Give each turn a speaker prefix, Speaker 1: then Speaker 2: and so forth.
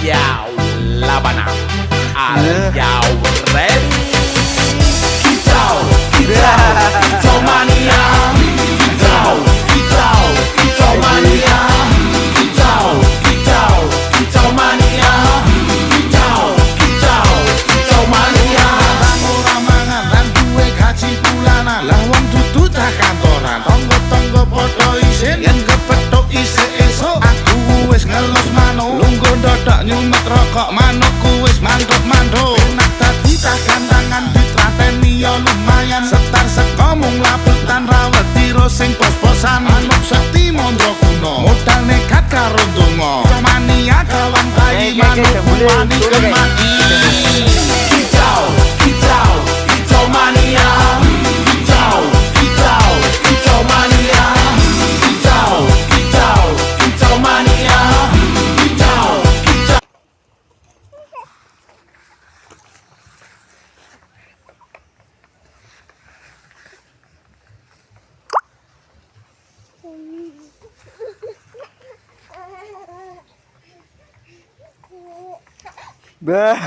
Speaker 1: Yao Labana. Are you ready? Kicau, kicau, kicau mania. Kicau, kicau, kicau mania. Kicau, kicau, kicau mania. Kicau, kicau, kicau mania.
Speaker 2: Ora mangan lan duwe gaji bulanan, lah wong dudu tak kantoran. Tonggo-tonggo padha isin yen kepethuk isih esuk. Aku wis ngelos manuk, lungguh ndodok nyumet rokok manukku wis manduk-manduk. Enak dadi tak gantangan ditrateni ya lumayan. Setar seko mung labutan rawet tiro sing pos-posan. Manuk sekti mondro kuno, modal nekat karo donga. Mania kawan bayi manuk wani kemati.
Speaker 1: Kicau, kicau, kicau mania. Kicau, kicau, kicau mania. Kicau, kicau, kicau mania. Kicau, kicau.
Speaker 3: Bah.